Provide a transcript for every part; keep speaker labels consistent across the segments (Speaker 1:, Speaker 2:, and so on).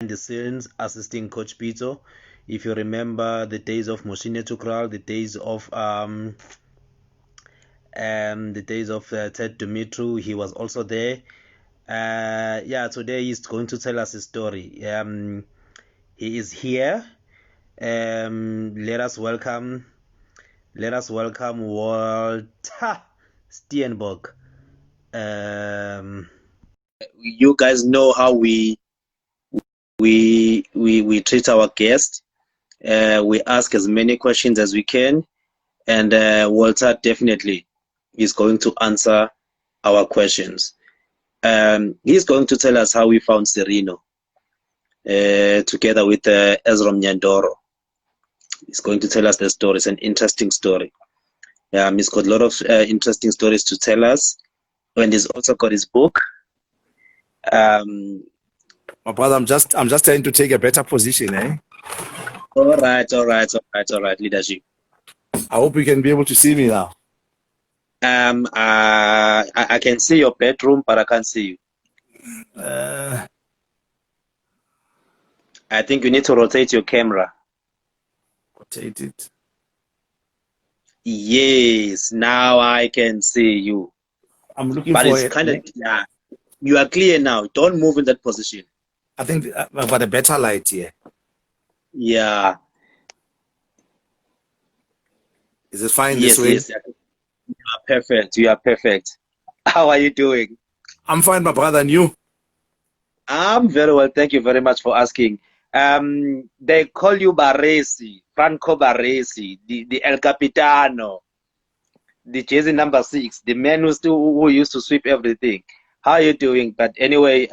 Speaker 1: the scenes assisting Coach Pito. If you remember the days of Moshine Tukral, the days of Ted Dumitru, he was also there. Today he's going to tell us his story. He is here. Let us welcome Walter Steenbok. You guys know how we treat our guests. We ask as many questions as we can, and Walter definitely is going to answer our questions. He's going to tell us how we found Serino together with Ezra Nyandoro. He's going to tell us the story. It's an interesting story. He's got a lot of interesting stories to tell us, and he's also got his book.
Speaker 2: My brother, I'm just trying to take a better position, eh?
Speaker 1: All right, leadership.
Speaker 2: I hope you can be able to see me now.
Speaker 1: I can see your bedroom, but I can't see you. I think you need to rotate your camera.
Speaker 2: Rotate it.
Speaker 1: Yes, now I can see you.
Speaker 2: I'm looking
Speaker 1: but
Speaker 2: for
Speaker 1: it's kind of, yeah, you are clear now. Don't move in that position.
Speaker 2: I think I've got a better light here.
Speaker 1: Yeah.
Speaker 2: Is it fine this way?
Speaker 1: Yes. You are perfect. You are perfect. How are you doing?
Speaker 2: I'm fine, my brother. And you?
Speaker 1: I'm very well. Thank you very much for asking. They call you Baresi, Franco Baresi, the El Capitano, the jersey number 6, the man who used to sweep everything. How are you doing? But anyway,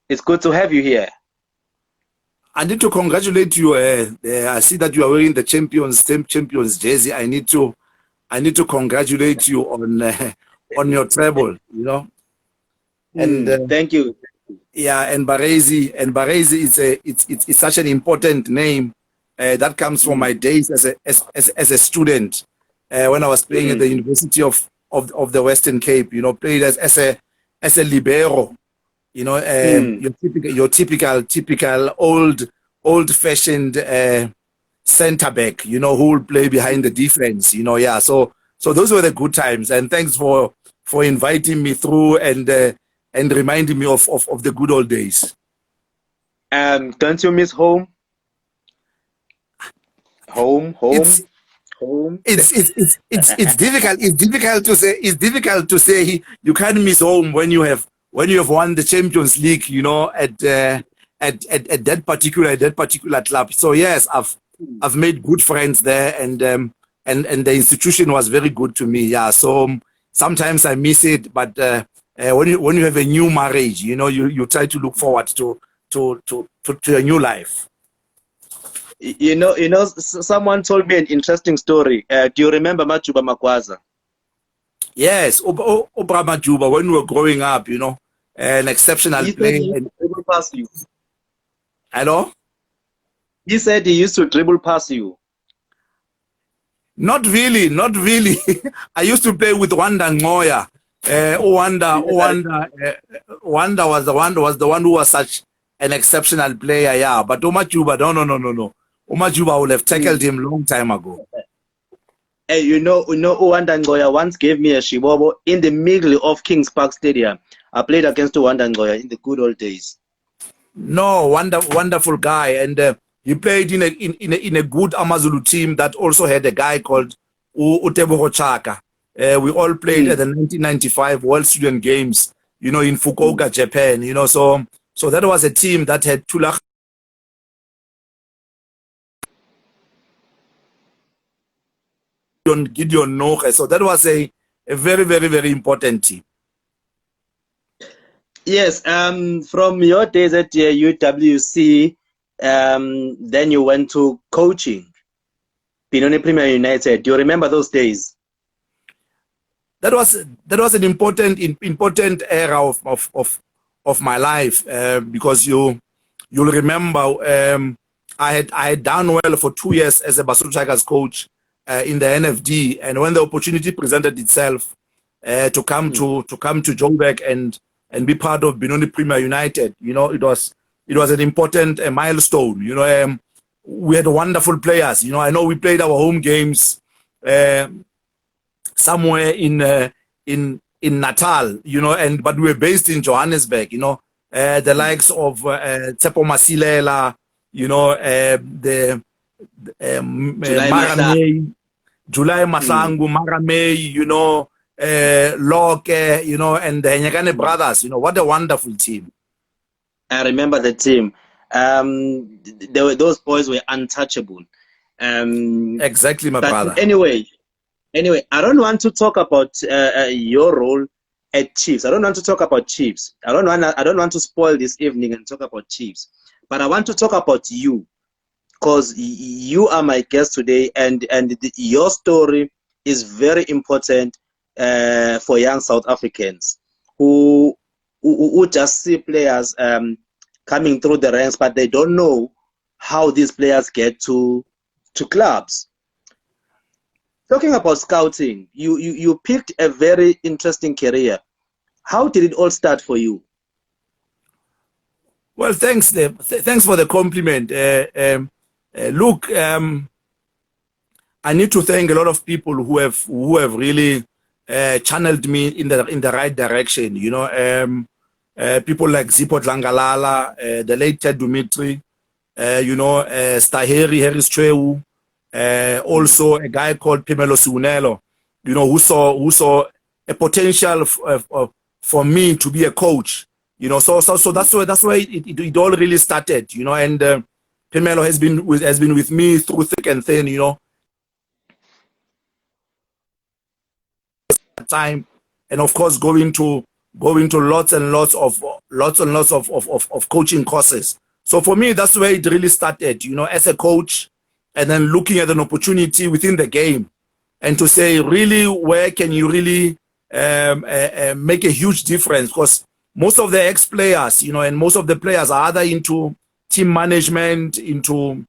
Speaker 1: it's good to have you here.
Speaker 2: I need to congratulate you. I see that you are wearing the champions jersey. I need to congratulate you on your treble. You know.
Speaker 1: And thank you.
Speaker 2: Yeah, and Baresi it's such an important name that comes from my days as a student when I was playing at the University of the Western Cape. You know, played as a libero. You know, your typical old-fashioned center back. You know, who will play behind the defense. You know, yeah. So those were the good times, and thanks for inviting me through and reminding me of the good old days.
Speaker 1: Don't you miss home? Home.
Speaker 2: It's difficult. It's difficult to say. It's difficult to say you can't miss home when you have won the Champions League. You know, at that particular club. So yes, I've made good friends there, and the institution was very good to me. Yeah. So sometimes I miss it, but when you have a new marriage, you know, you try to look forward to a new life.
Speaker 1: You know, someone told me an interesting story. Do you remember Majuba Makwaza?
Speaker 2: Yes, Obra Majuba, when we were growing up, you know, an exceptional player.
Speaker 1: He used to dribble past you.
Speaker 2: Hello?
Speaker 1: He said he used to dribble past you.
Speaker 2: Not really. I used to play with Wanda Ngoya. Wanda was the one who was such an exceptional player, yeah. But Omajuba, no. Omajuba would have tackled him long time ago.
Speaker 1: Hey, you know, Wanda Ngoya once gave me a shibobo in the middle of Kings Park Stadium. I played against Wanda Ngoya in the good old days.
Speaker 2: No, wonderful guy, and he played in a good Amazulu team that also had a guy called Uteboho Chaka. We all played at the 1995 World Student Games, you know, in Fukuoka, Japan, you know, so that was a team that had Tula Gideon Noche. So that was a very, very, very important team.
Speaker 1: Yes, from your days at UWC, then you went to coaching, Benoni Premier United. Do you remember those days?
Speaker 2: That was an important era of my life because you'll remember I had done well for 2 years as a Basotho Tigers coach in the NFD, and when the opportunity presented itself to come to Joburg and be part of Benoni Premier United, you know, it was it was an important milestone. You know, we had wonderful players. You know, I know we played our home games somewhere in Natal. You know, but we were based in Johannesburg. You know, the likes of Tsepo Masilela. You know, the July Mahlangu, Maramei, you know, Loke, you know, and the Nyakane brothers. You know, what a wonderful team.
Speaker 1: I remember the team. Those boys were untouchable.
Speaker 2: Exactly, my brother.
Speaker 1: Anyway, I don't want to talk about your role at Chiefs. I don't want to talk about Chiefs. I don't want to spoil this evening and talk about Chiefs. But I want to talk about you, because you are my guest today, and your story is very important for young South Africans who just see players coming through the ranks, but they don't know how these players get to clubs. Talking about scouting, you picked a very interesting career. How did it all start for you?
Speaker 2: Well, thanks for the compliment. Look, I need to thank a lot of people who have really channeled me in the right direction. You know, people like Zippo Dlangalala, the late Ted Dumitri, you know, Staheri Harris Chwewu, also a guy called Pimelo Sunelo, you know, who saw a potential for me to be a coach. You know, so that's why it all really started. You know, and Pimelo has been with me through thick and thin. You know, time, and of course going to lots and lots of coaching courses. So for me, that's where it really started. You know, as a coach, and then looking at an opportunity within the game, and to say, really, where can you really make a huge difference? Because most of the ex-players, you know, and most of the players are either into team management, into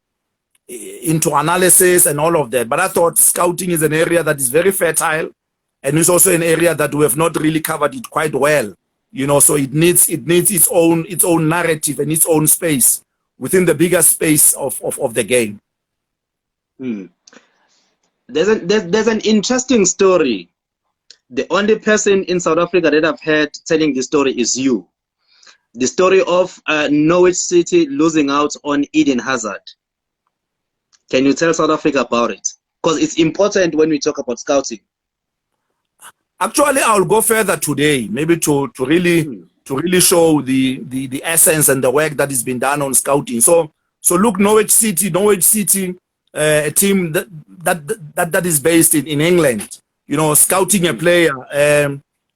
Speaker 2: analysis and all of that. But I thought scouting is an area that is very fertile, and it's also an area that we have not really covered it quite well. You know, so it needs its own narrative and its own space within the bigger space of the game.
Speaker 1: There's an interesting story. The only person in South Africa that I've heard telling the story is you. The story of Norwich City losing out on Eden Hazard. Can you tell South Africa about it? Because it's important when we talk about scouting.
Speaker 2: Actually, I'll go further today, maybe to really show the essence and the work that has been done on scouting. So look, Norwich City, a team that is based in England. You know, scouting a player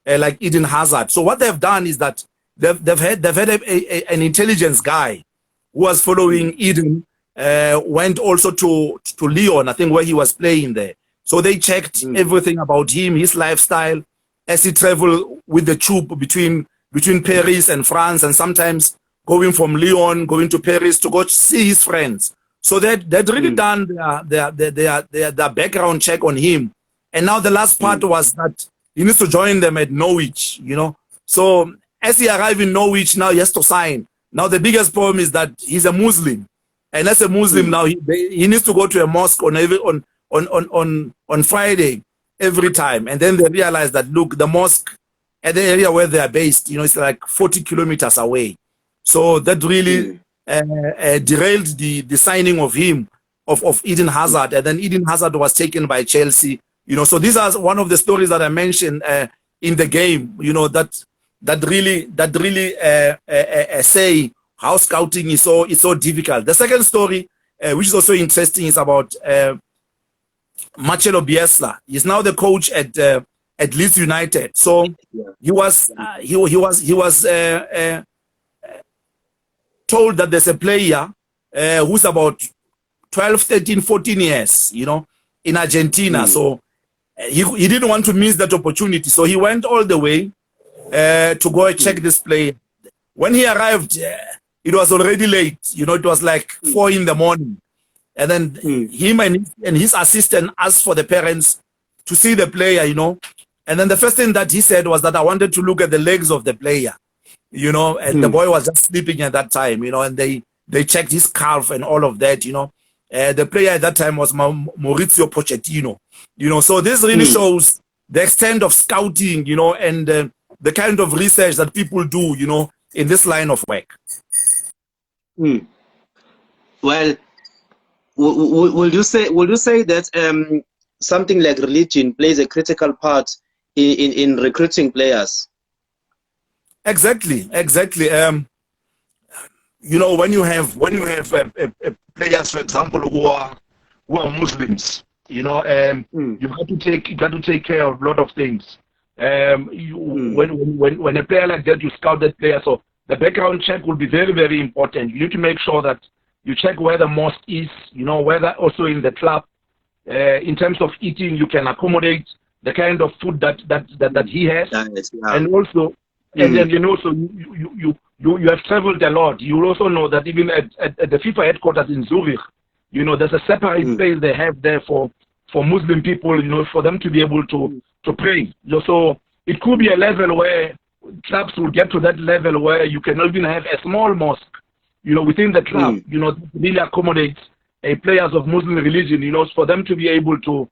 Speaker 2: like Eden Hazard. So what they've done is that they've had an intelligence guy who was following Eden, went also to Lyon, I think, where he was playing there. So they checked everything about him, his lifestyle, as he traveled with the troop between Paris and France, and sometimes going from Lyon, going to Paris to go see his friends. So they'd really done their background check on him. And now the last part was that he needs to join them at Norwich, you know. So as he arrived in Norwich, now he has to sign. Now the biggest problem is that he's a Muslim. And as a Muslim now, he needs to go to a mosque on Friday every time. And then they realize that, look, the mosque at the area where they are based, you know, it's like 40 kilometers away. So that really derailed the signing of him, of Eden Hazard. And then Eden Hazard was taken by Chelsea. You know, so these are one of the stories that I mentioned in the game, you know, that really say how scouting is so difficult. The second story, which is also interesting, is about Marcelo Bielsa. He's now the coach at Leeds United. So he was told that there's a player who's about 12, 13, 14 years, you know, in Argentina. So he didn't want to miss that opportunity. So he went all the way to go and check this player. When he arrived, it was already late. You know, it was like 4 in the morning. And then him and his assistant asked for the parents to see the player, you know. And then the first thing that he said was that I wanted to look at the legs of the player. you know, and the boy was just sleeping at that time, you know, and they checked his calf and all of that, you know. The player at that time was Maurizio Pochettino, you know. So this really shows the extent of scouting, you know, and the kind of research that people do, you know, in this line of work.
Speaker 1: Well, will you say that something like religion plays a critical part in recruiting players?
Speaker 2: Exactly. You know, when you have players, for example, who are Muslims, you know, you've got to take care of a lot of things. When a player like that, you scout that player, so the background check will be very, very important. You need to make sure that you check where the mosque is, you know, whether also in the club, in terms of eating, you can accommodate the kind of food that he has, and also, and then, you know, so you have traveled a lot. You will also know that even at the FIFA headquarters in Zurich, you know, there's a separate place they have there for Muslim people, you know, for them to be able to pray. So it could be a level where clubs will get to that level where you can even have a small mosque, you know, within the club, you know, really accommodates players of Muslim religion, you know, for them to be able to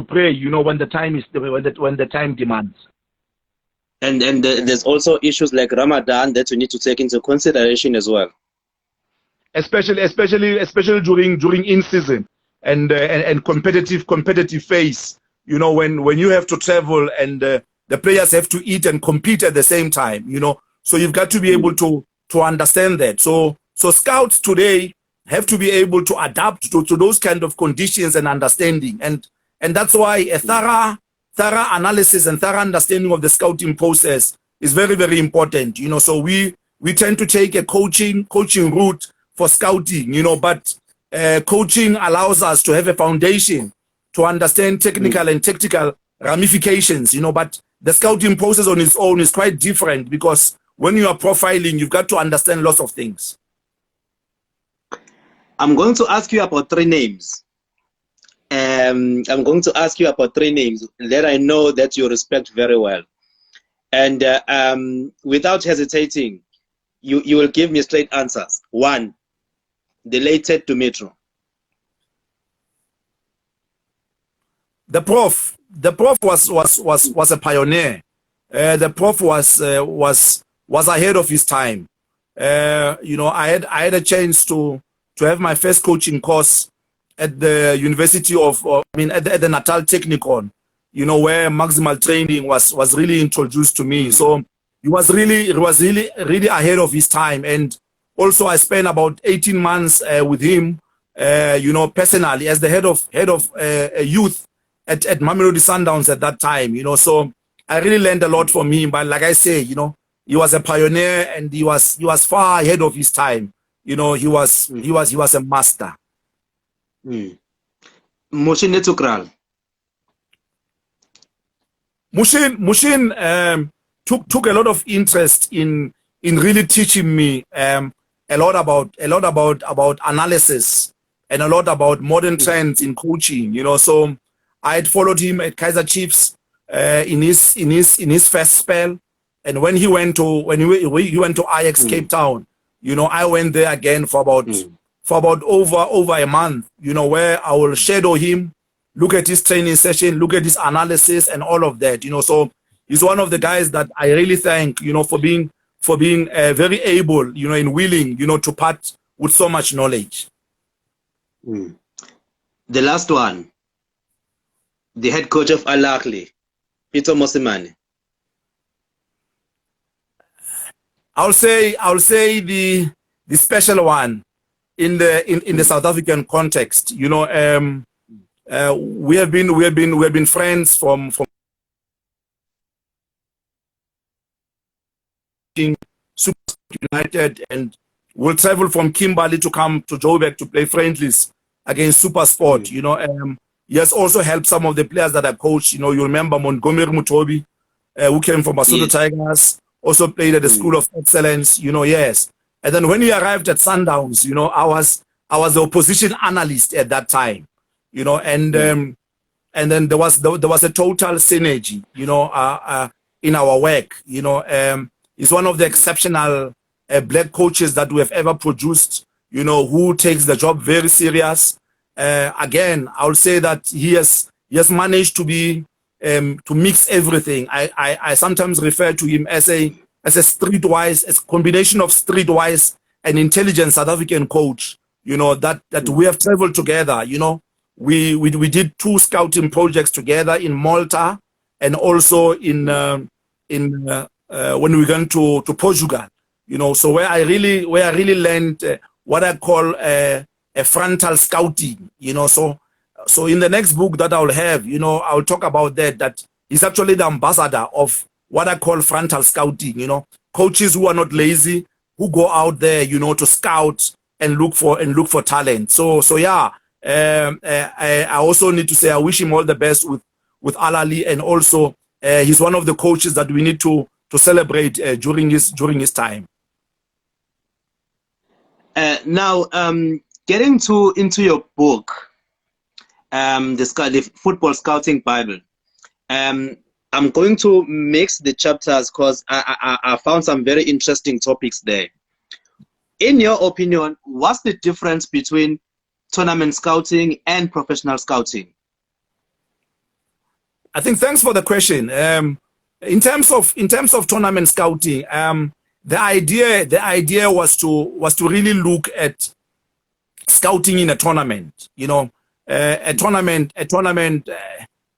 Speaker 2: pray, you know, when the time demands.
Speaker 1: And there's also issues like Ramadan that we need to take into consideration as well.
Speaker 2: Especially during in season and competitive phase. You know, when you have to travel and the players have to eat and compete at the same time. You know, so you've got to be able to understand that. So scouts today have to be able to adapt to those kind of conditions and understanding, and that's why a thorough analysis and thorough understanding of the scouting process is very, very important. You know, so we tend to take a coaching route for scouting, you know, but coaching allows us to have a foundation to understand technical and tactical ramifications, you know, but the scouting process on its own is quite different, because when you are profiling, you've got to understand lots of things.
Speaker 1: I'm going to ask you about three names. I'm going to ask you about three names that I know that you respect very well. And without hesitating, you will give me straight answers. One, the late Ted Dumitru.
Speaker 2: The prof was a pioneer. The prof was ahead of his time. You know, I had a chance to have my first coaching course at the University of, at the Natal Technikon, you know, where maximal training was really introduced to me. So he was really ahead of his time. And also I spent about 18 months with him, you know, personally as the head of youth at Mamelodi Sundowns at that time, you know. So I really learned a lot from him. But like I say, you know, he was a pioneer and he was far ahead of his time. You know, he was a master.
Speaker 1: Mushin Netukral.
Speaker 2: Mushin took a lot of interest in really teaching me a lot about analysis and a lot about modern trends in coaching. You know, so I had followed him at Kaizer Chiefs in his first spell, and when he went to Ajax Cape Town, you know, I went there again for about over a month, you know, where I will shadow him, look at his training session, look at his analysis and all of that, you know. So he's one of the guys that I really thank, you know, for being very able, you know, and willing, you know, to part with so much knowledge.
Speaker 1: The last one, the head coach of Al Ahly, Peter Mosimane.
Speaker 2: I'll say the special one in the South African context. You know, we have been friends from Super United, and we'll travel from Kimberley to come to Joburg to play friendlies against Super Sport. You know, he has also helped some of the players that I coached. You know, you remember Montgomery Mutobi, who came from Basotho Tigers, also played at the School of Excellence. You know, yes. And then when he arrived at Sundowns, you know, I was the opposition analyst at that time. You know, and then there was a total synergy, you know, in our work. You know, He's one of the exceptional black coaches that we have ever produced, you know, who takes the job very serious. Again, I would say that he has managed to be to mix everything. I sometimes refer to him as a streetwise, as a combination of streetwise and intelligent South African coach. You know, that we have traveled together. You know, we did 2 scouting projects together in Malta and also in when we went to Portugal. You know, so where I really learned what I call a frontal scouting. You know, so in the next book that I'll have, you know, I'll talk about that he's actually the ambassador of what I call frontal scouting. You know, coaches who are not lazy, who go out there, you know, to scout and look for talent. So yeah, I also need to say I wish him all the best with Al Ali, and also he's one of the coaches that we need to celebrate during his time.
Speaker 1: Now, getting into your book, the Football Scouting Bible. I'm going to mix the chapters because I found some very interesting topics there. In your opinion, what's the difference between tournament scouting and professional scouting?
Speaker 2: I think thanks for the question. In terms of tournament scouting, the idea was to really look at scouting in a tournament. You know, a tournament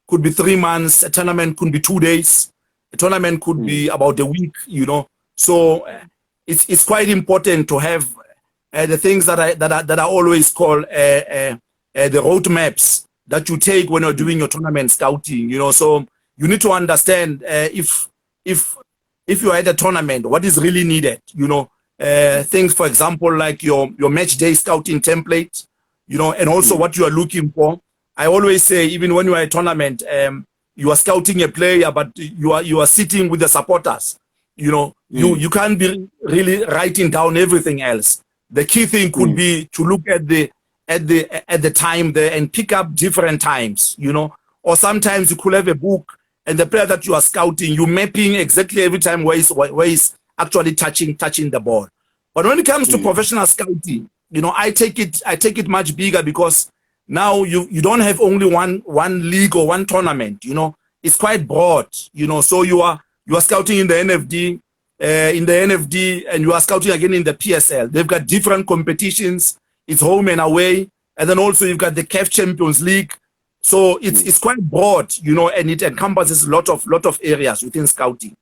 Speaker 2: could be 3 months. A tournament could be 2 days. A tournament could be about a week. You know, so it's quite important to have the things that I always call the road maps that you take when you're doing your tournament scouting. You know, so you need to understand if you are at a tournament, what is really needed. You know, things, for example, like your match day scouting template. You know, and also what you are looking for. I always say, even when you are at a tournament, you are scouting a player, but you are sitting with the supporters. You know, you can't be really writing down everything else. The key thing could be to look at the time there and pick up different times. You know, or sometimes you could have a book and the player that you are scouting, you mapping exactly every time where he's actually touching the ball. But when it comes to professional scouting, you know, I take it much bigger, because now you don't have only one league or one tournament. You know, it's quite broad. You know, so you are scouting in the NFD, and you are scouting again in the PSL. They've got different competitions. It's home and away, and then also you've got the CAF Champions League. So it's quite broad, you know, and it encompasses a lot of areas within scouting.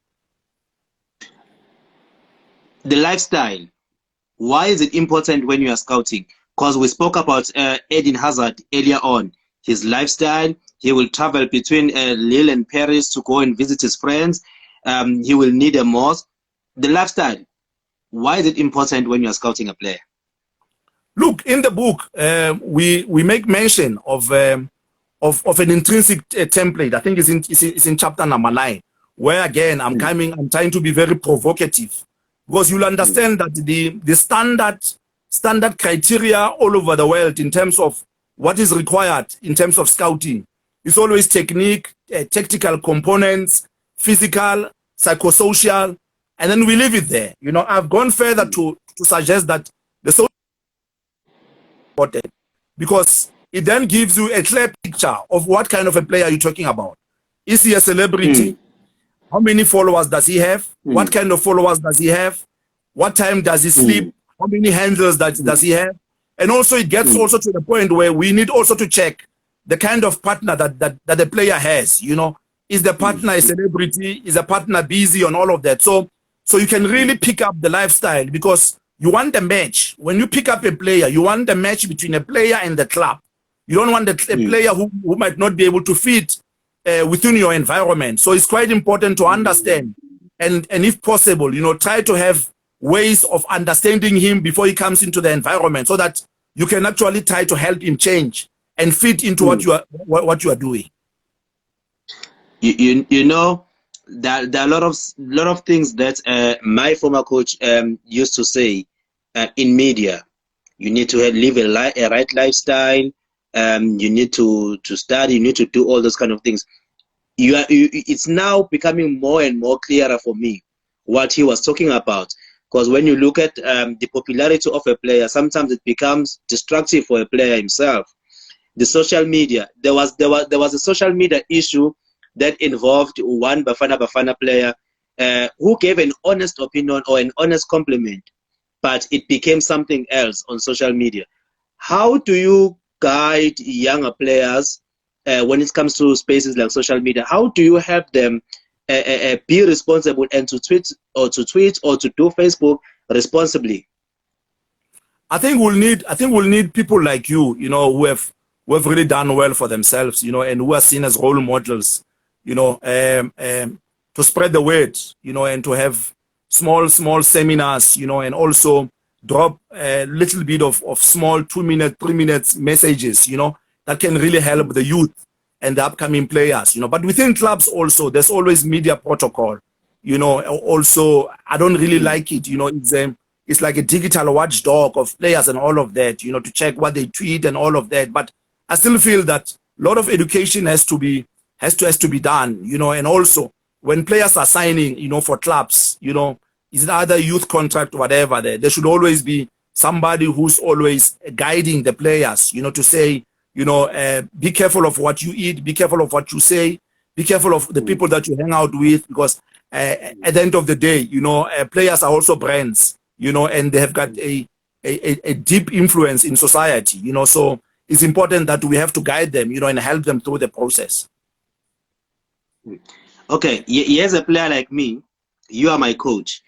Speaker 1: The lifestyle. Why is it important when you are scouting? Because we spoke about Eden Hazard earlier on. His lifestyle, he will travel between Lille and Paris to go and visit his friends. He will need a mosque. The lifestyle, why is it important when you are scouting a player?
Speaker 2: Look, in the book, we make mention of an intrinsic template. I think it's in chapter number 9, where again I'm trying to be very provocative, because you'll understand that the standard criteria all over the world in terms of what is required in terms of scouting is always technique, tactical components, physical, psychosocial, and then we leave it there. You know, I've gone further to suggest that the social important, because it then gives you a clear picture of what kind of a player you're talking about. Is he a celebrity? How many followers does he have? What kind of followers does he have? What time does he sleep? How many handles does he have? And also it gets also to the point where we need also to check the kind of partner that the player has. You know, is the partner a celebrity? Is the partner busy on all of that? So you can really pick up the lifestyle, because you want a match. When you pick up a player, you want a match between a player and the club. You don't want a player who might not be able to fit within your environment. So it's quite important to understand, and if possible, you know, try to have ways of understanding him before he comes into the environment, so that you can actually try to help him change and fit into what you are doing.
Speaker 1: You know, there are a lot of things that my former coach used to say in media. You need to live a right lifestyle. You need to study. You need to do all those kind of things. It's now becoming more and more clearer for me what he was talking about. Because when you look at the popularity of a player, sometimes it becomes destructive for a player himself. The social media, there was a social media issue that involved one Bafana player who gave an honest opinion or an honest compliment, but it became something else on social media. How do you guide younger players when it comes to spaces like social media? How do you help them be responsible and to tweet or to do Facebook responsibly?
Speaker 2: I think we'll need people like you, you know, who have really done well for themselves, you know, and who are seen as role models, you know, to spread the word, you know, and to have small seminars, you know, and also drop a little bit of small 2-minute, 3-minute messages, you know, that can really help the youth and the upcoming players, you know. But within clubs also, there's always media protocol, you know. Also, I don't really like it, you know. It's like a digital watchdog of players and all of that, you know, to check what they tweet and all of that. But I still feel that a lot of education has to be done, you know. And also, when players are signing, you know, for clubs, you know, is it either youth contract or whatever, there should always be somebody who's always guiding the players, you know, to say, you know, be careful of what you eat, be careful of what you say, be careful of the people that you hang out with, because at the end of the day, you know, players are also brands, you know, and they have got a deep influence in society, you know. So it's important that we have to guide them, you know, and help them through the process.
Speaker 1: Okay, here's a player like me. You are my coach.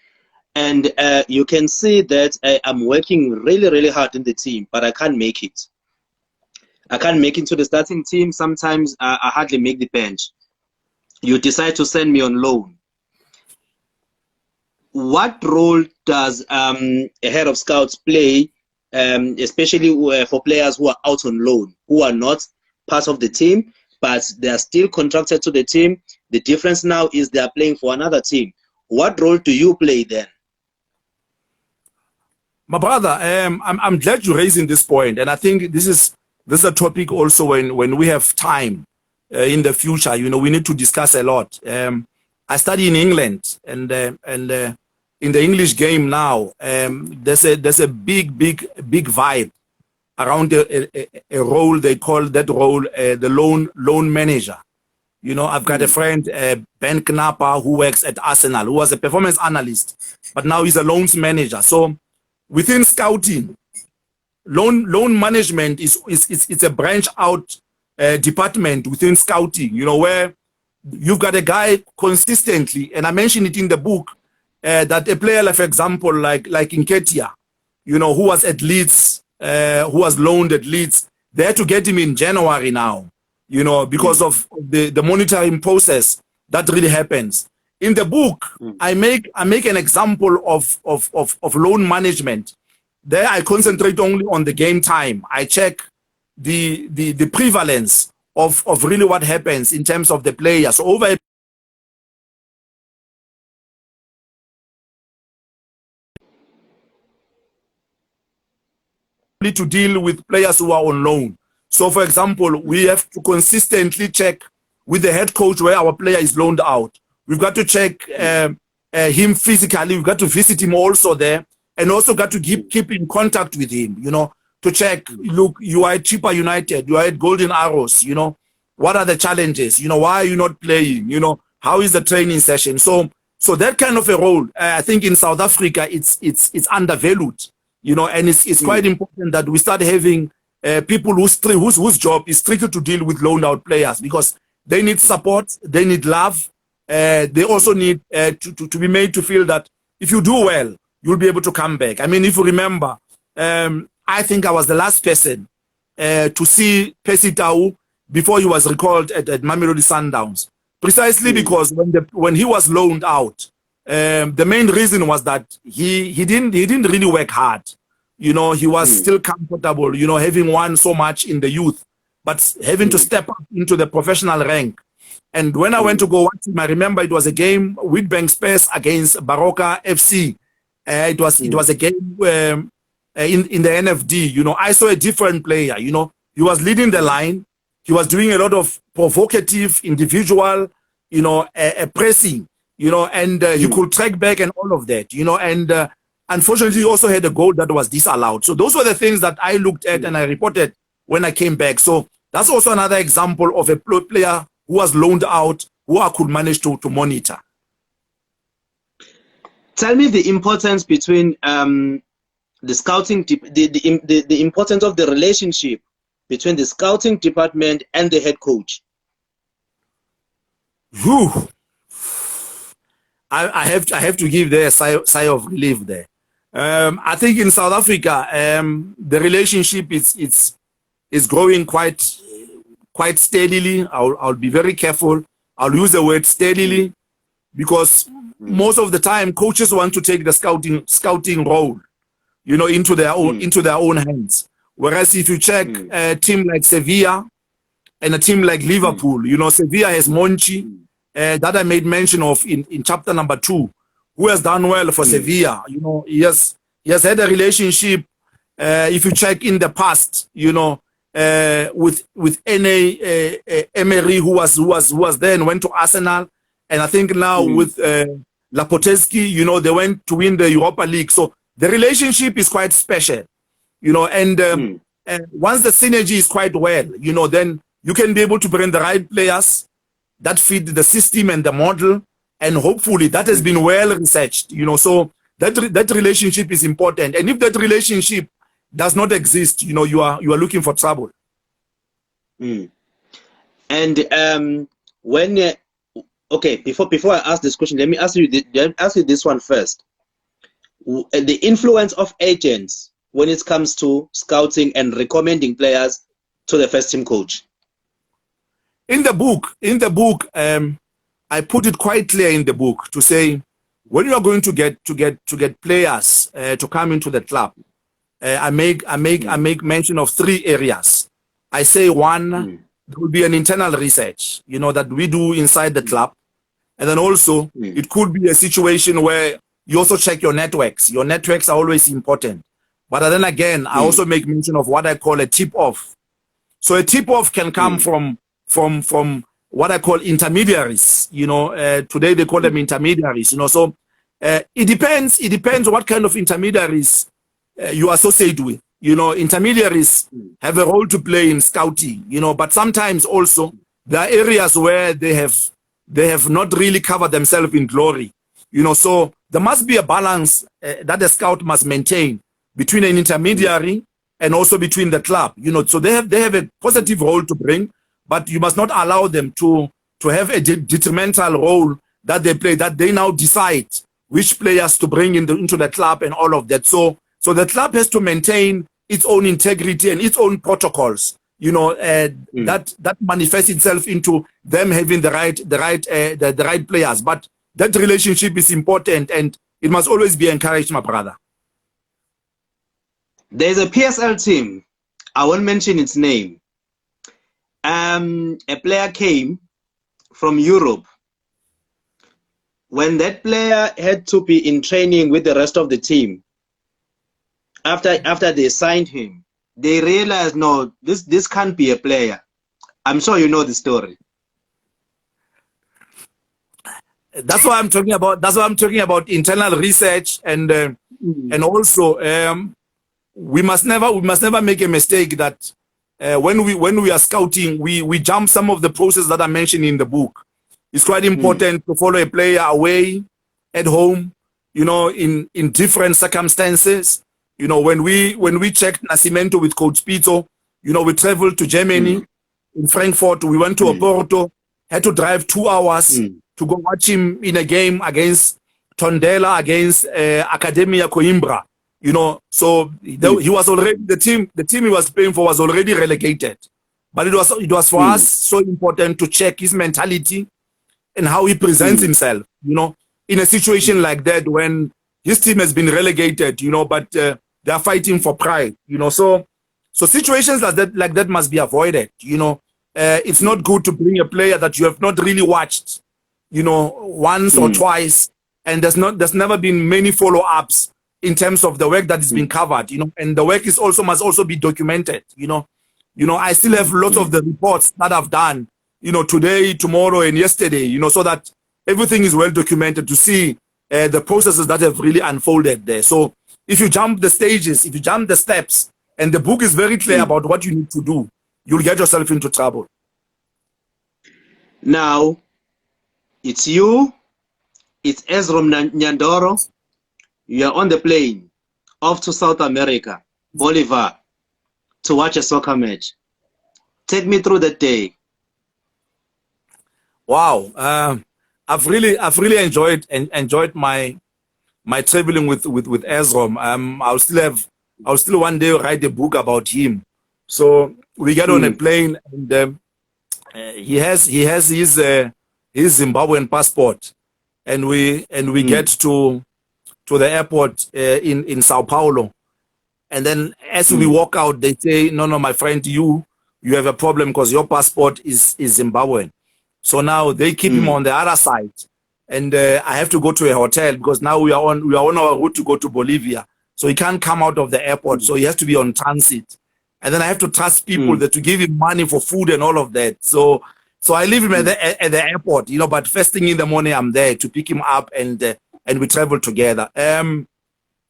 Speaker 1: And you can see that I'm working really, really hard in the team, but I can't make it. I can't make it to the starting team. Sometimes I hardly make the bench. You decide to send me on loan. What role does a head of scouts play, especially for players who are out on loan, who are not part of the team, but they are still contracted to the team? The difference now is they are playing for another team. What role do you play then?
Speaker 2: My brother, I'm glad you're raising this point, and I think this is a topic also when we have time in the future. You know, we need to discuss a lot. I study in England, and in the English game now, there's a big vibe around a role. They call that role the loan manager. You know, I've got a friend, Ben Knapper, who works at Arsenal, who was a performance analyst, but now he's a loans manager. So within scouting, loan management is a branch out department within scouting, you know, where you've got a guy consistently, and I mentioned it in the book, that a player, like, for example, like Nketiah, you know, who was at Leeds, who was loaned at Leeds, they had to get him in January now, you know, because of the monitoring process that really happens. In the book, I make an example of loan management. There I concentrate only on the game time. I check the prevalence of really what happens in terms of the players. So over to deal with players who are on loan. So for example, we have to consistently check with the head coach where our player is loaned out. We've got to check him physically. We've got to visit him also there, and also got to keep in contact with him, you know, to check, look, you are at Chippa United, you are at Golden Arrows, you know, what are the challenges? You know, why are you not playing? You know, how is the training session? So that kind of a role, I think in South Africa, it's undervalued, you know, and it's quite important that we start having people whose job is strictly to deal with loaned out players, because they need support, they need love. They also need to be made to feel that if you do well, you'll be able to come back. I mean, if you remember, I think I was the last person to see Percy Tau before he was recalled at Mamelodi Sundowns, precisely because when he was loaned out, the main reason was that he didn't really work hard. You know, he was still comfortable, you know, having won so much in the youth, but having to step up into the professional rank. And when I went to go watch him, I remember it was a game with Bank Spurs against Baroka FC. It was a game in the NFD. You know, I saw a different player. You know, he was leading the line. He was doing a lot of provocative, individual, you know, pressing. you know, and he could track back and all of that, you know, and unfortunately, he also had a goal that was disallowed. So those were the things that I looked at and I reported when I came back. So that's also another example of a player who was loaned out, who I could manage to monitor.
Speaker 1: Tell me the importance between the scouting, the importance of the relationship between the scouting department and the head coach.
Speaker 2: Whew. I have to give there a sigh of relief there. I think in South Africa, the relationship is growing quite steadily. I'll be very careful. I'll use the word steadily because most of the time coaches want to take the scouting role, you know, into their own hands. Whereas if you check a team like Sevilla and a team like Liverpool, you know, Sevilla has Monchi, that I made mention of in chapter number 2, who has done well for Sevilla. You know, he has had a relationship, if you check in the past, you know, with N.A. Emery, who was there and went to Arsenal, and I think now with Lapoteski, you know, they went to win the Europa League. So the relationship is quite special, you know, and once the synergy is quite well, you know, then you can be able to bring the right players that fit the system and the model, and hopefully that has been well researched, you know. So that relationship is important, and if that relationship does not exist, you know, you are looking for trouble.
Speaker 1: And when okay, before I ask this question, let me ask you this one first. The influence of agents when it comes to scouting and recommending players to the first team coach.
Speaker 2: In the book, I put it quite clear in the book to say, when you are going to get players to come into the club, I make mention of 3 areas. I say one, there will be an internal research, you know, that we do inside the club, and then also it could be a situation where you also check your networks. Your networks are always important, but then again, I also make mention of what I call a tip-off. So a tip-off can come from what I call intermediaries, you know. Today they call them intermediaries, you know. So it depends what kind of intermediaries you associate with. You know, intermediaries have a role to play in scouting, you know, but sometimes also there are areas where they have not really covered themselves in glory, you know. So there must be a balance that the scout must maintain between an intermediary and also between the club, you know. So they have a positive role to bring, but you must not allow them to have a detrimental role that they play, that they now decide which players to bring into the club and all of that. So the club has to maintain its own integrity and its own protocols, you know, that manifests itself into them having the right players. But that relationship is important and it must always be encouraged, my brother.
Speaker 1: There's a PSL team, I won't mention its name. A player came from Europe. When that player had to be in training with the rest of the team, after they signed him, they realized, no, this can't be a player. I'm sure you know the story.
Speaker 2: That's why I'm talking about. That's why I'm talking about internal research and also we must never make a mistake that when we are scouting, we jump some of the process that I mentioned in the book. It's quite important to follow a player away, at home, you know, in different circumstances. You know, when we checked Nascimento with Coach Pito, you know, we traveled to Germany, in Frankfurt, we went to Oporto, had to drive 2 hours to go watch him in a game against Tondela, against Academia Coimbra. You know, so he was already, the team he was playing for was already relegated. But it was for us so important to check his mentality and how he presents himself, you know, in a situation like that when his team has been relegated, you know, but they are fighting for pride, you know. So situations like that must be avoided, you know. It's not good to bring a player that you have not really watched, you know, once or twice, and there's never been many follow-ups in terms of the work that is being covered, you know, and the work must also be documented, you know. I still have lots of the reports that I've done, you know, today, tomorrow, and yesterday, you know, so that everything is well documented to see the processes that have really unfolded there. So if you jump the stages, if you jump the steps, and the book is very clear about what you need to do, you'll get yourself into trouble.
Speaker 1: Now, it's you, it's Ezrom Nyandoro. You are on the plane off to South America, Bolivar, to watch a soccer match. Take me through that day.
Speaker 2: Wow, I've really enjoyed my traveling with Ezrom. I'll still one day write a book about him. So we get on a plane, and he has his Zimbabwean passport, and we get to the airport in Sao Paulo, and then as we walk out, they say, no, my friend, you have a problem because your passport is Zimbabwean. So now they keep him on the other side, and I have to go to a hotel because now we are on our route to go to Bolivia. So he can't come out of the airport, so he has to be on transit. And then I have to trust people that to give him money for food and all of that. So I leave him at the airport, but first thing in the morning I'm there to pick him up, and we travel together.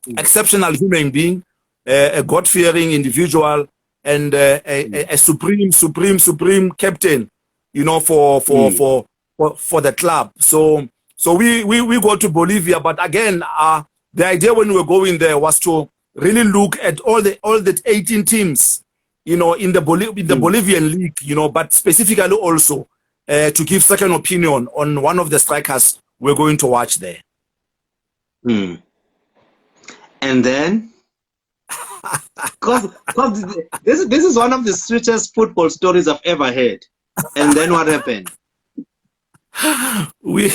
Speaker 2: Exceptional human being, a God-fearing individual, and a supreme captain, for the club. So we go to Bolivia, but again, the idea when we were going there was to really look at all the 18 teams, in the Bolivian league, but specifically also to give second opinion on one of the strikers we're going to watch there.
Speaker 1: And then, because this is one of the sweetest football stories I've ever heard. And then what happened?
Speaker 2: We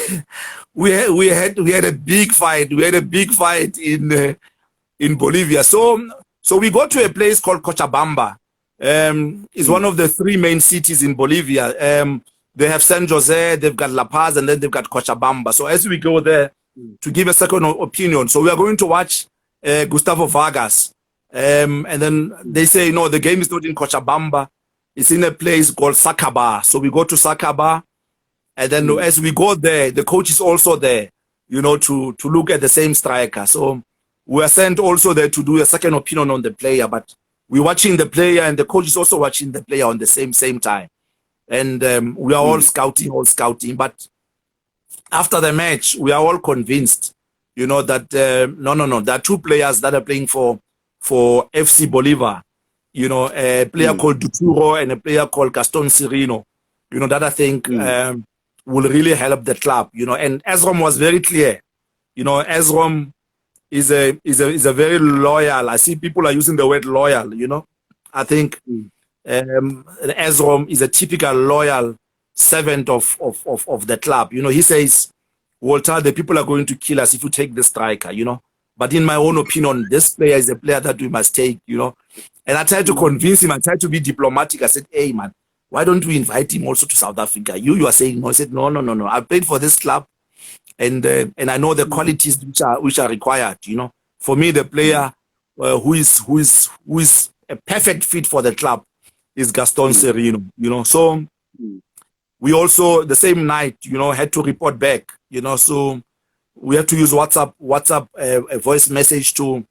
Speaker 2: had a big fight. We had a big fight in Bolivia. So we go to a place called Cochabamba. It's one of the three main cities in Bolivia. They have San Jose, they've got La Paz, and then they've got Cochabamba. So as we go there to give a second opinion, so we are going to watch Gustavo Vargas. And then they say, no, the game is not in Cochabamba. It's in a place called Sacaba. So we go to Sacaba. And then as we go there, the coach is also there, to look at the same striker. So we are sent also there to do a second opinion on the player. But we're watching the player, and the coach is also watching the player on the same time. And we are all scouting. But after the match, we are all convinced, that no, there are two players that are playing for FC Bolivar. A player called Duturo and a player called Gaston Cirino. That I think will really help the club. And Ezrom was very clear. Ezrom is a very loyal. I see people are using the word loyal. I think Ezrom is a typical loyal servant of the club. He says, Walter, the people are going to kill us if you take the striker. But in my own opinion, this player is a player that we must take. And I tried to convince him. I tried to be diplomatic. I said, hey, man, why don't we invite him also to South Africa? You are saying no. I said, no. I played for this club, and I know the qualities which are required. For me, the player who is a perfect fit for the club is Gaston Cirino. So we also the same night, had to report back. So we had to use WhatsApp, a voice message to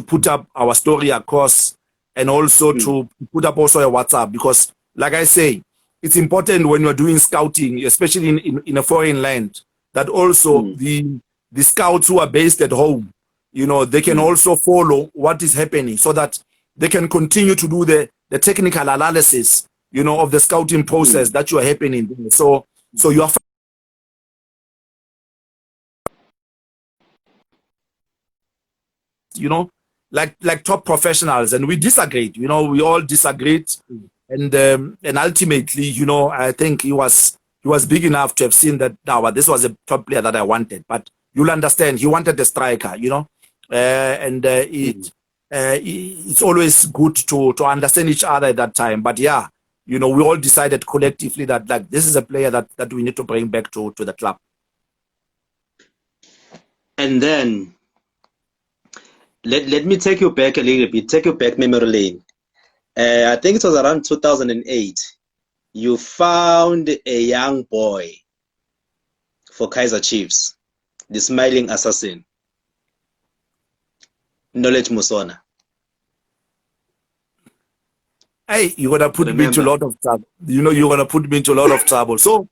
Speaker 2: put up our story across, and also to put up also a WhatsApp, because like I say, it's important when you're doing scouting, especially in a foreign land, that also the scouts who are based at home, they can also follow what is happening, so that they can continue to do the technical analysis, of the scouting process that you are happening. So you are like top professionals, and we disagreed. We all disagreed, and ultimately, I think he was big enough to have seen that this was a top player that I wanted. But you'll understand, he wanted a striker, it's always good to understand each other at that time. But yeah, we all decided collectively that this is a player that we need to bring back to the club.
Speaker 1: And then let me take you back a little bit, take you back memory lane. I think it was around 2008. You found a young boy for Kaizer Chiefs, the smiling assassin, Knowledge Musona.
Speaker 2: Hey, you're gonna put me into a lot of trouble. You know, you're gonna put me into a lot of trouble. So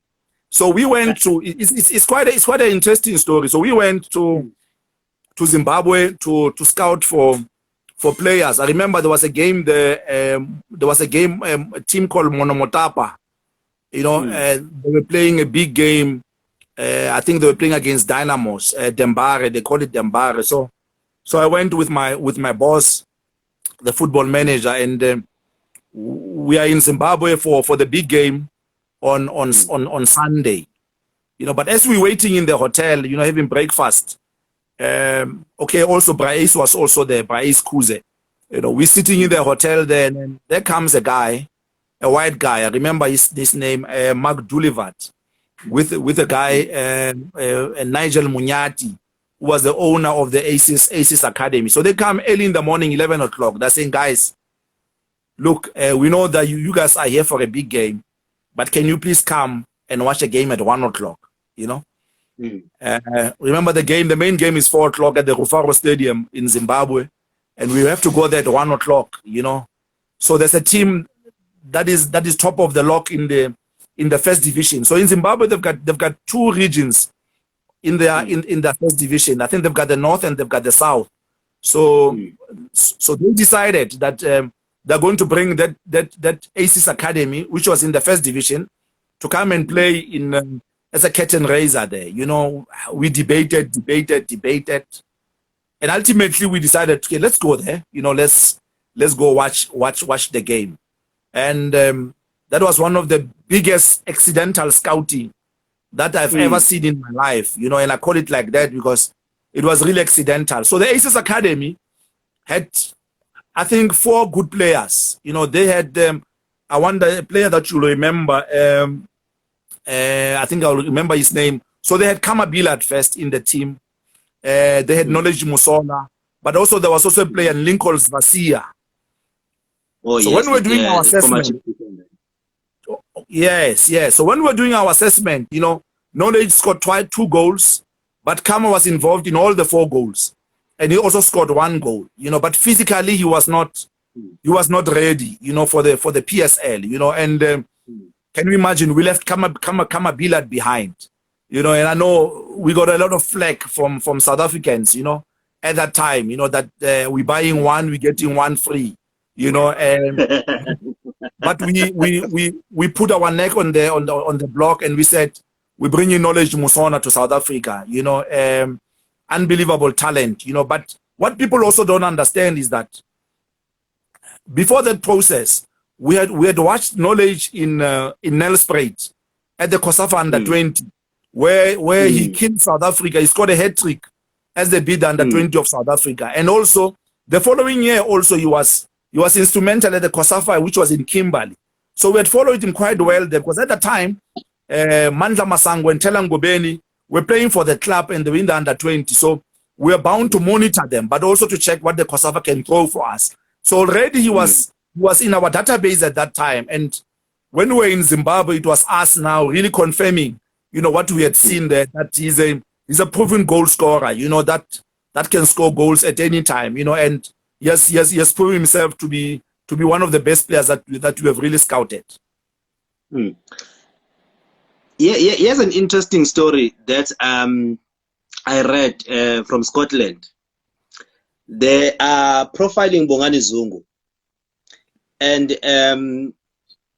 Speaker 2: we went to. It's quite an interesting story. So we went to Zimbabwe to scout for players. I remember there was a game there. There was a game, a team called Monomotapa. You know, they were playing a big game. I think they were playing against Dynamos, Dembare. They call it Dembare. So I went with my boss, the football manager, and we are in Zimbabwe for the big game on Sunday. You know, but as we waiting in the hotel, you know, having breakfast. Okay, also Brais was also there, Brais Kuze. You know, we're sitting in the hotel there, and there comes a guy, a white guy. I remember his name, Mark Dulivat, with a guy, Nigel Munyati, who was the owner of the ACES Academy. So they come early in the morning, 11 o'clock. They're saying, guys, look, we know that you guys are here for a big game, but can you please come and watch a game at 1 o'clock, you know? Remember the game, the main game is 4 o'clock at the Rufaro Stadium in Zimbabwe, and we have to go there at 1 o'clock, you know? So there's a team that is top of the lock in the first division. So in Zimbabwe, they've got two regions in the first division. I think they've got the north and they've got the south. So they decided that they're going to bring that ACES Academy, which was in the first division, to come and play in as a curtain raiser there. You know, we debated, and ultimately we decided, okay, let's go there. You know, let's go watch the game. And that was one of the biggest accidental scouting that I've ever seen in my life. You know, and I call it like that because it was really accidental. So the ACES Academy had, I think, 4 good players. You know, they had I wonder a player that you'll remember. I think I'll remember his name. So they had Kamabila at first in the team. They had Knowledge Musona, but also there was also a player Lincoln Vasia.
Speaker 1: Oh,
Speaker 2: so
Speaker 1: yes,
Speaker 2: when we were doing our assessment, yes. So when we were doing our assessment, you know, Knowledge scored 2 goals, but Kama was involved in all the 4 goals, and he also scored 1 goal. You know, but physically he was not ready. You know, for the PSL. You know, and can you imagine? We left Kama Billard behind. You know, and I know we got a lot of flack from South Africans. You know, at that time, you know that we buying 1, we getting 1 free. You know, but we put our neck on the block, and we said we bring in Knowledge Musona to South Africa. You know, unbelievable talent. You know, but what people also don't understand is that before that process, we had watched Knowledge in Nelspruit at the COSAFA under 20, where he killed South Africa. He scored a hat trick as the bid under 20 of South Africa, and also the following year, also he was instrumental at the COSAFA, which was in Kimberley. So we had followed him quite well there, because at the time, Mandla Masango and Telang Gobeni were playing for the club and they were in the under 20. So we were bound to monitor them, but also to check what the COSAFA can throw for us. So already he was in our database at that time. And when we were in Zimbabwe, it was us now really confirming, you know, what we had seen there, that he's a proven goal scorer, you know, that can score goals at any time, you know, and yes, he has proven himself to be one of the best players that we have really scouted.
Speaker 1: Yeah, here's an interesting story that I read from Scotland. They are profiling Bongani Zungu, and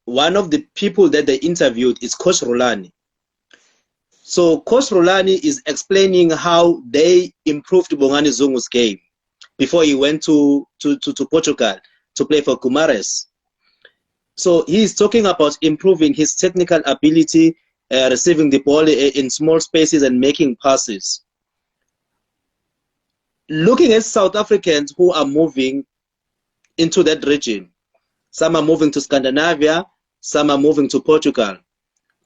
Speaker 1: one of the people that they interviewed is Coach Rolani. So Coach Rolani is explaining how they improved Bongani Zungu's game before he went to Portugal to play for Guimarães. So he's talking about improving his technical ability, receiving the ball in small spaces and making passes. Looking at South Africans who are moving into that region, some are moving to Scandinavia, some are moving to Portugal.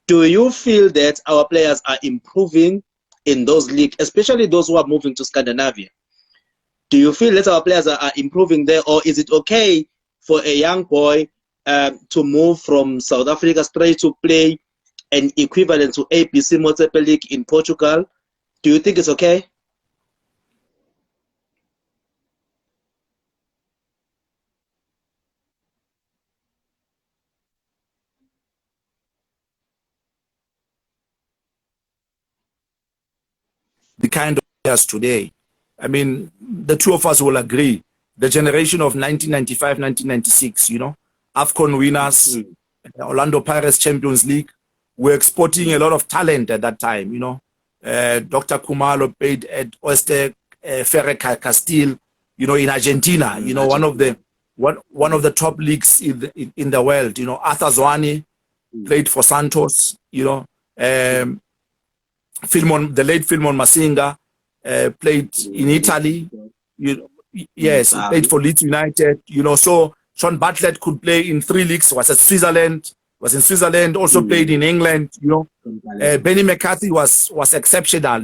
Speaker 1: Do you feel that our players are improving in those leagues, especially those who are moving to Scandinavia? Do you feel that our players are improving there, or is it okay for a young boy to move from South Africa straight to play an equivalent to ABC Motepe League in Portugal. Do you think it's okay?
Speaker 2: The kind of players today. I mean, the two of us will agree. The generation of 1995, 1996, AFCON winners, Orlando Pirates Champions League, were exporting a lot of talent at that time, Dr. Kumalo played at Oeste Ferre Castile, in Argentina, one of the top leagues in the world. Arthur Zwane played for Santos, the late Filmon Masinga played in Italy. Yes, he played for Leeds United. So Sean Bartlett could play in 3 leagues. Was in Switzerland. Also played in England. Benny McCarthy was exceptional.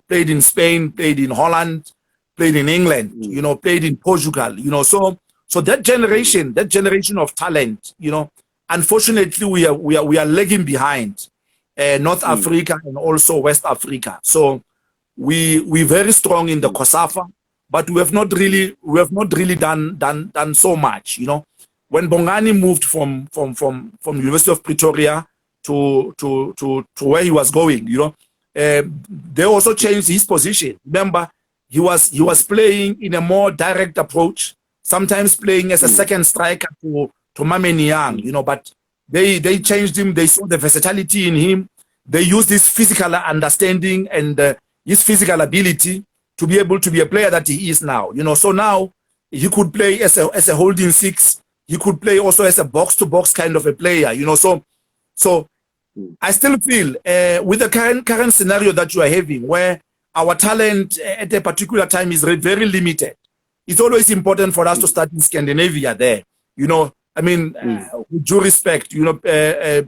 Speaker 2: Played in Spain, played in Holland, played in England. Played in Portugal. So that generation of talent. Unfortunately, we are lagging behind. North Africa and also West Africa. So we're very strong in the COSAFA, but we have not really done so much. When Bongani moved from University of Pretoria to where he was going, they also changed his position. Remember, he was playing in a more direct approach, sometimes playing as a second striker to Mameni Young, but they changed him. They saw the versatility in him. They used his physical understanding and his physical ability to be able to be a player that he is now. So now he could play as a holding 6. He could play also as a box-to-box kind of a player. So I still feel with the current scenario that you are having, where our talent at a particular time is very limited, it's always important for us to start in Scandinavia there. With due respect, Zuma,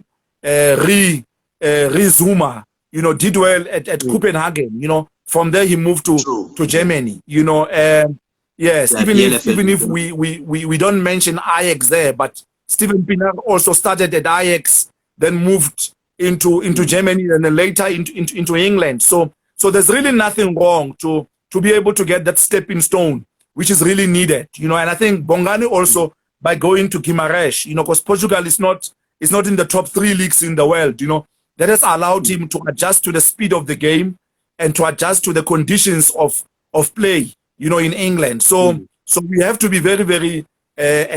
Speaker 2: did well at Copenhagen. From there he moved to Germany. Yes, even if we don't mention Ajax there, but Steven Pienaar also started at Ajax, then moved into Germany, and then later into England. So there's really nothing wrong to be able to get that stepping stone, which is really needed. And I think Bongani also, by going to Guimarães, because Portugal is not in the top 3 leagues in the world, that has allowed him to adjust to the speed of the game and to adjust to the conditions of play, in England. So we have to be very, very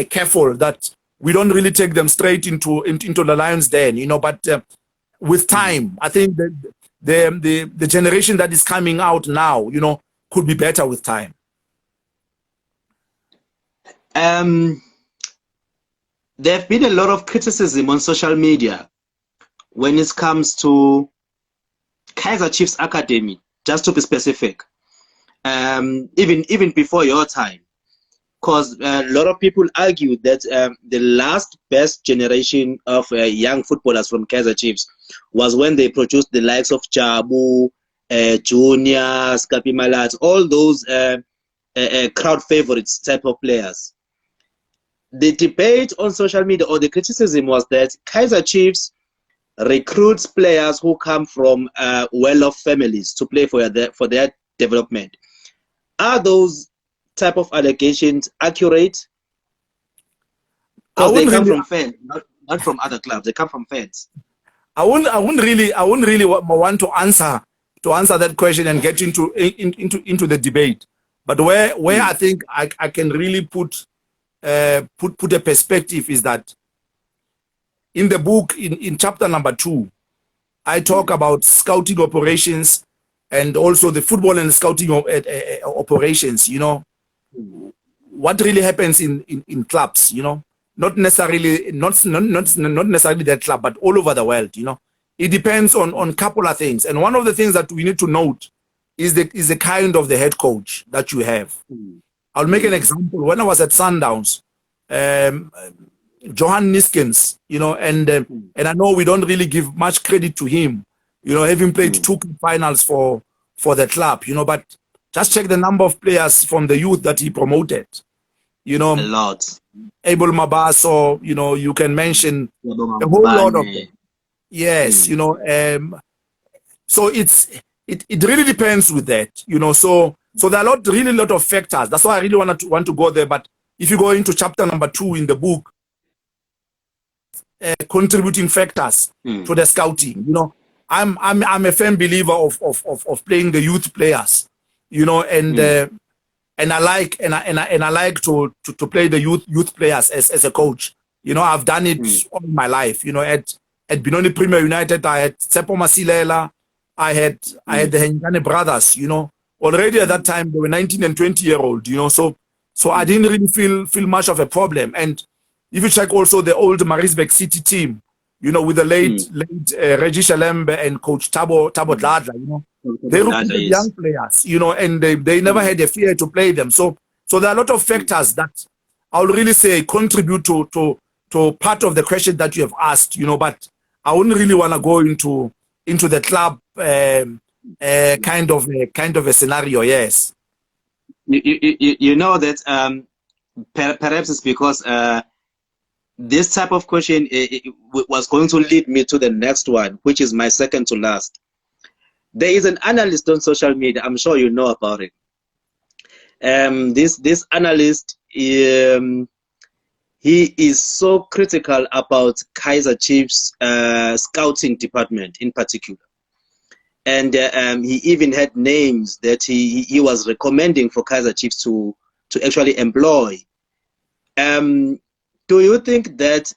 Speaker 2: careful that we don't really take them straight into the lion's den, but with time, I think that the generation that is coming out now, could be better with time.
Speaker 1: There have been a lot of criticism on social media when it comes to Kaizer Chiefs Academy, just to be specific, even before your time, because a lot of people argue that the last best generation of young footballers from Kaizer Chiefs was when they produced the likes of Jabu, Junior, Scapi Malat, all those crowd favorites type of players. The debate on social media, or the criticism, was that Kaizer Chiefs recruits players who come from well-off families to play for their development. Are those type of allegations accurate? Because they come from fans, not from other clubs. They come from fans.
Speaker 2: I wouldn't really want to answer that question and get into the debate. But where I think I can really put a perspective is that in the book, in chapter number 2, I talk about scouting operations and also the football and scouting operations. What really happens in clubs. Not necessarily that club, but all over the world. It depends on a couple of things, and one of the things that we need to note is the kind of the head coach that you have. I'll make an example. When I was at Sundowns, Johan Niskens, and I know we don't really give much credit to him, having played 2 finals for the club, but just check the number of players from the youth that he promoted. A
Speaker 1: lot.
Speaker 2: Abel Mabaso, you can mention a whole lot of them. Yes, you know, so it really depends with that, you know. So there are really a lot of factors. That's why I really want to go there. But if you go into chapter number 2 in the book, contributing factors to the scouting, you know, I'm a firm believer of playing the youth players, you know, and I like to play the youth players as a coach. You know, I've done it all my life. You know, at Benoni Premier United, I had Tsepo Masilela, I had the Henyane brothers. You know, already at that time they were 19 and 20-year-old. You know, so I didn't really feel much of a problem. And if you check also the old Maritzburg City team, you know, with the late Reggie Shalembe and Coach Tabo Dladla, you know, they recruited young players, you know, and they never had a fear to play them. So there are a lot of factors that I'll really say contribute to part of the question that you have asked, you know, but I wouldn't really want to go into the club kind of a scenario. Yes.
Speaker 1: You know that perhaps it's because this type of question was going to lead me to the next one, which is my second to last. There is an analyst on social media. I'm sure you know about it. This analyst, he is so critical about Kaizer Chiefs scouting department in particular, and he even had names that he was recommending for Kaizer Chiefs to actually employ. Do you think that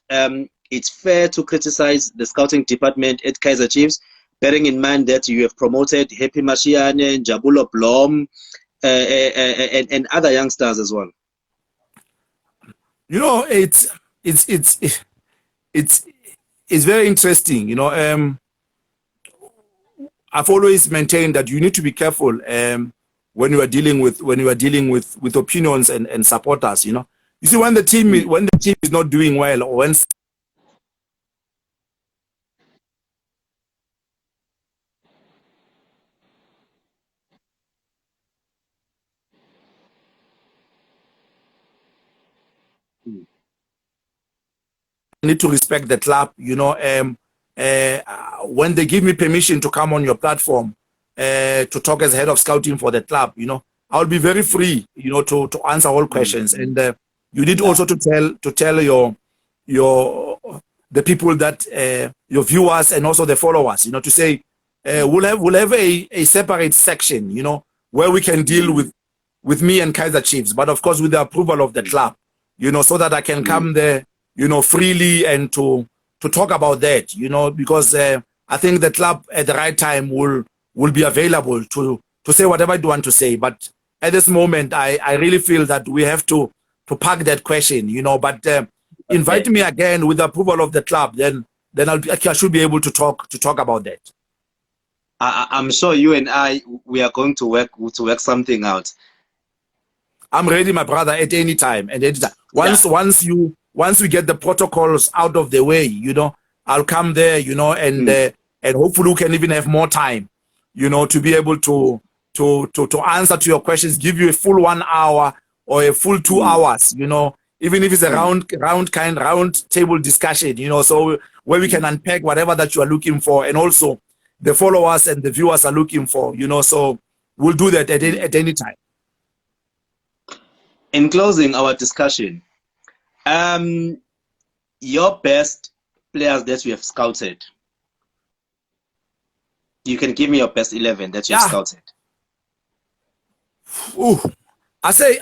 Speaker 1: it's fair to criticize the scouting department at Kaizer Chiefs, bearing in mind that you have promoted Happy Mashiane, Jabulo Blom, and other youngsters as well?
Speaker 2: You know, it's very interesting. You know, I've always maintained that you need to be careful when you are dealing with opinions and supporters. You know, you see, when the team is not doing well, or when need to respect the club, you know. When they give me permission to come on your platform to talk as head of scouting for the club, you know, I'll be very free, you know, to answer all questions. And you need also to tell the people that your viewers and also the followers, you know, to say we'll have a separate section, you know, where we can deal with me and Kaizer Chiefs, but of course with the approval of the club, you know, so that I can come there, you know, freely and to talk about that, you know, because I think the club at the right time will be available to say whatever I want to say. But at this moment, I really feel that we have to park that question, you know. But invite me again with the approval of the club, then I should be able to talk about that.
Speaker 1: I'm sure you and we are going to work something out.
Speaker 2: I'm ready, my brother, at any time. And once we get the protocols out of the way, you know, I'll come there, you know, and hopefully we can even have more time, you know, to be able to answer to your questions, give you a full 1 hour or a full 2 hours, you know, even if it's a round table discussion, you know, so where we can unpack whatever that you are looking for, and also the followers and the viewers are looking for, you know, so we'll do that at any time.
Speaker 1: In closing our discussion, your best players that you have scouted, you can give me your best 11 that you have scouted.
Speaker 2: I'll say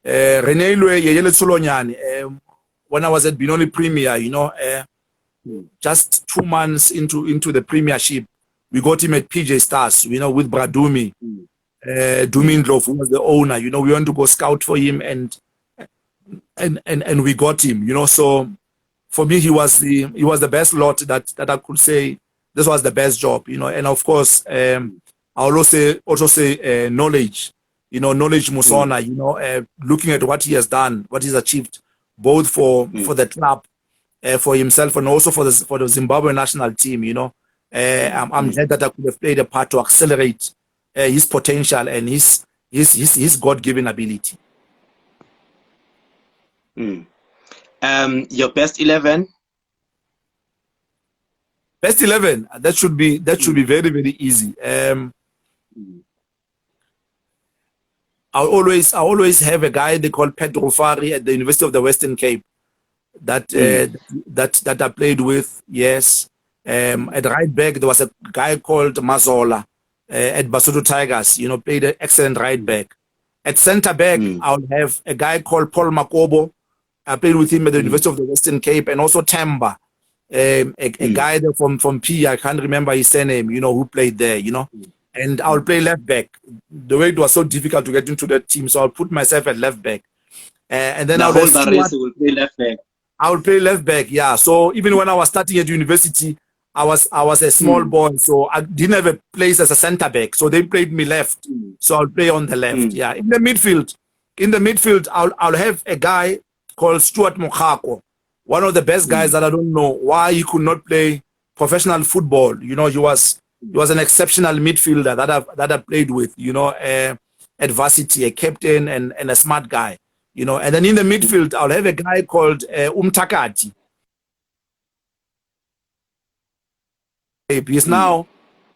Speaker 2: Rene Yeyele Tsolonyane, when I was at Benoni Premier, you know, just 2 months into the premiership, we got him at PJ Stars, you know, with Bradumi. Dumindlov, who was the owner, you know, we went to go scout for him and we got him, you know. So for me, he was the best lot that I could say this was the best job, you know. And of course, I'll also say Knowledge, you know, Knowledge Musona, you know, looking at what he has done, what he's achieved, both for the club, for himself, and also for the Zimbabwe national team, you know. I'm glad that I could have played a part to accelerate his potential and his God-given ability.
Speaker 1: Your best 11?
Speaker 2: Best 11. That should be very, very easy. I always have a guy they call Pedro Fari at the University of the Western Cape that that I played with. Yes. At right back there was a guy called Mazola at Basotho Tigers. You know, played an excellent right back. At centre back, I'll have a guy called Paul Makobo. I played with him at the University of the Western Cape, and also Tamba, a guy there from P. I can't remember his surname. You know, who played there. You know. And I'll play left back. The way it was so difficult to get into that team, so I'll put myself at left back. And then
Speaker 1: I'll play left back.
Speaker 2: I will play left back, yeah. So even when I was starting at university, I was a small boy, so I didn't have a place as a center back. So they played me left, so I'll play on the left. Yeah. In the midfield, I'll have a guy called Stuart Mokako, one of the best guys that I don't know why he could not play professional football. You know, he was an exceptional midfielder that I played with, you know, at varsity, a captain and a smart guy, you know. And then in the midfield, I'll have a guy called Umtakati. He's now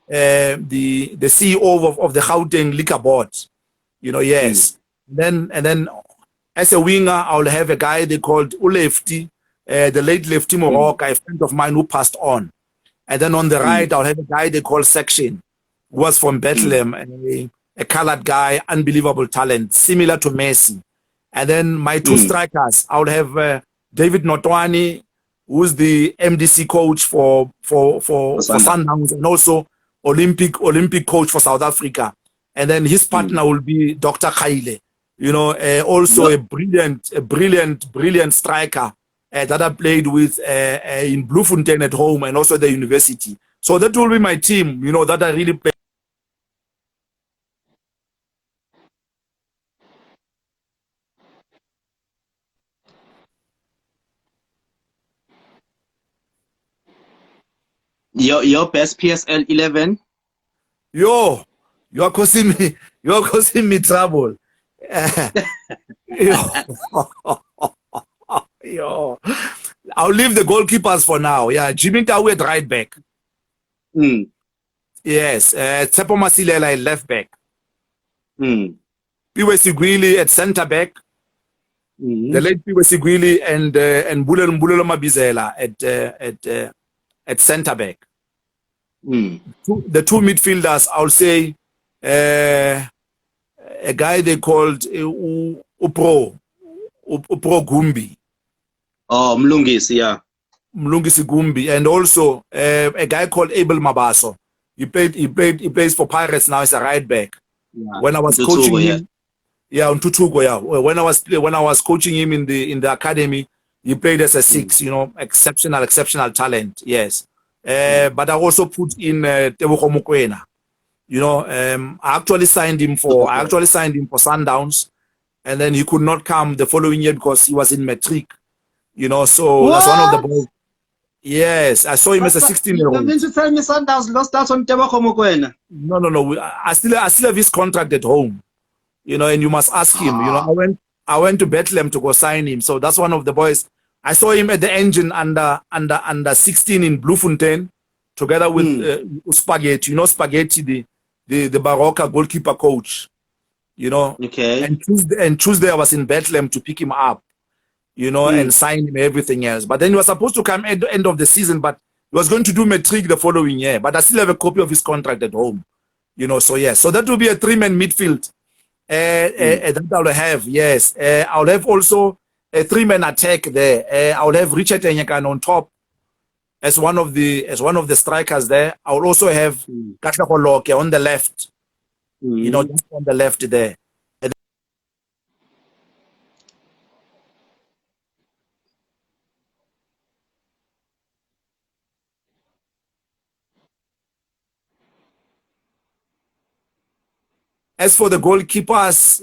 Speaker 2: the CEO of the Gauteng Liquor Board, you know. Yes. And then as a winger, I'll have a guy they called Ulefti, the late Lefty Moroka, a friend of mine who passed on. And then on the right, I'll have a guy they call Section, who was from Bethlehem, a colored guy, unbelievable talent, similar to Messi. And then my two strikers, I'll have David Notwani, who's the MDC coach for Sundowns, and also Olympic coach for South Africa. And then his partner will be Dr. Khaile, you know, also a brilliant striker. That I played with in Bloemfontein at home and also at the university. So that will be my team, you know, that I really play.
Speaker 1: Your best PSL 11?
Speaker 2: Yo, you're causing me trouble. Yo, I'll leave the goalkeepers for now. Yeah, Jimmy Tawe at right back. Yes, Tsepo Masilela at left back. Piwe Sigwili at center back. The late Piwe Sigwili and Mbulelo Mabizela at center back. The two midfielders, I'll say a guy they called Upro Gumbi.
Speaker 1: Oh, Mlungisi, yeah.
Speaker 2: Mlungisi Gumbi, and also a guy called Abel Mabaso. He plays for Pirates now as a right back. Yeah. When I was coaching him, on Tutugo, yeah. When I was coaching him in the academy, he played as a 6. You know, exceptional talent. Yes. But I also put in Tebogo Mokoena. You know, I actually signed him for Sundowns, and then he could not come the following year because he was in matric. You know, so that's one of the boys. Yes, I saw him as a 16-year-old.
Speaker 1: You mean to tell me Sundowns lost out on Tebogo Mokoena?
Speaker 2: No. I still have his contract at home. You know, and you must ask him. You know, I went to Bethlehem to go sign him. So that's one of the boys. I saw him at the engine under 16 in Bloemfontein, together with Spaghetti. You know, Spaghetti, the Baroka goalkeeper coach. You know,
Speaker 1: okay.
Speaker 2: And Tuesday I was in Bethlehem to pick him up. You know, and sign him everything else. But then he was supposed to come at the end of the season, but he was going to do matric the following year. But I still have a copy of his contract at home. You know, so yes. So that will be a 3-man midfield that I'll have, yes. I'll have also a 3-man attack there. I'll have Richard Enyakan on top as one of the strikers there. I'll also have Katlego Loke on the left. You know, just on the left there. As for the goalkeepers,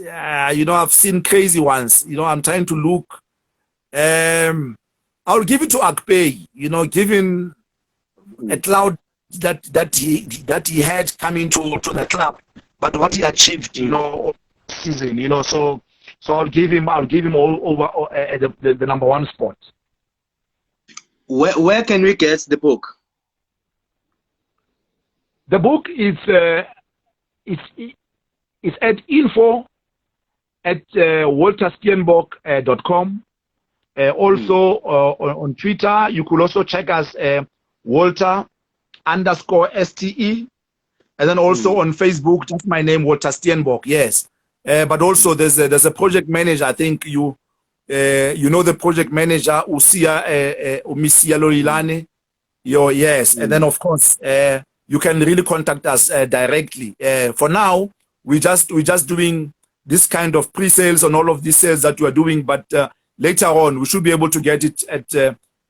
Speaker 2: you know, I've seen crazy ones. You know, I'm trying to look. I'll give it to Akpay. You know, given a cloud that he had coming to the club, but what he achieved, you know, season. You know, so I'll give him all over the number 1 spot.
Speaker 1: Where can we get the book?
Speaker 2: The book is at info@waltersteenbok.com. Also on Twitter, you could also check us Walter_STE, and then also on Facebook, just my name, Walter Steenbok. Yes, but also there's a project manager. I think you know the project manager, Usia Umisia Lorilane. Yes, and then of course you can really contact us directly. For now, we just doing this kind of pre-sales on all of these sales that we are doing, but later on we should be able to get it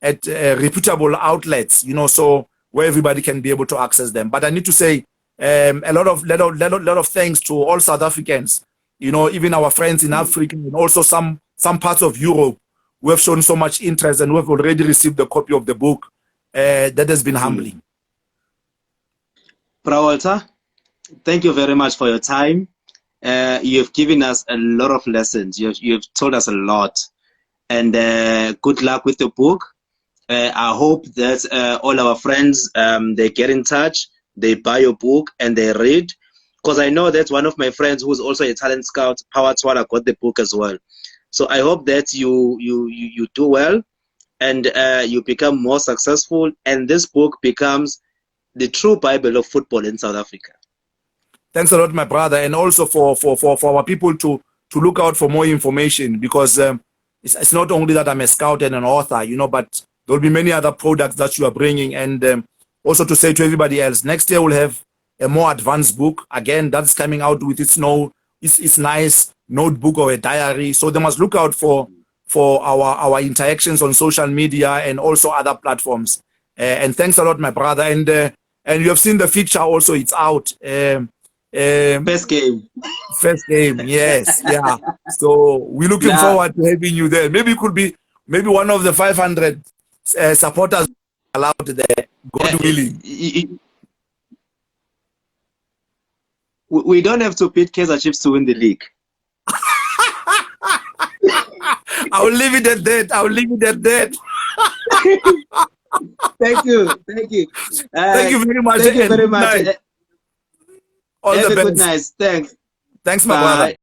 Speaker 2: at reputable outlets, you know, so where everybody can be able to access them. But I need to say a lot of thanks to all South Africans, you know, even our friends in Africa and also some parts of Europe who have shown so much interest and who have already received a copy of the book. That has been humbling.
Speaker 1: Bro Walter, thank you very much for your time. You have given us a lot of lessons. You have told us a lot. And good luck with the book. I hope that all our friends, they get in touch, they buy your book, and they read. Because I know that one of my friends who's also a talent scout, Power Twala, got the book as well. So I hope that you do well, and you become more successful, and this book becomes the true Bible of football in South Africa.
Speaker 2: Thanks a lot, my brother, and also for our people to look out for more information, because it's not only that I'm a scout and an author, you know, but there'll be many other products that you are bringing, and also to say to everybody else, next year we'll have a more advanced book. Again, that's coming out with its nice notebook or a diary. So they must look out for our interactions on social media and also other platforms. And thanks a lot, my brother. And you have seen the feature also, it's out.
Speaker 1: First game.
Speaker 2: First game, yes. Yeah. So we're looking forward to having you there. Maybe it could be one of the 500 supporters allowed there, God willing.
Speaker 1: We don't have to beat Kaizer Chiefs to win the league.
Speaker 2: I'll leave it at that.
Speaker 1: Thank you.
Speaker 2: Thank you very much.
Speaker 1: Thank you very much.
Speaker 2: All
Speaker 1: Have
Speaker 2: the
Speaker 1: a
Speaker 2: best.
Speaker 1: good night. Thanks.
Speaker 2: Thanks, my brother.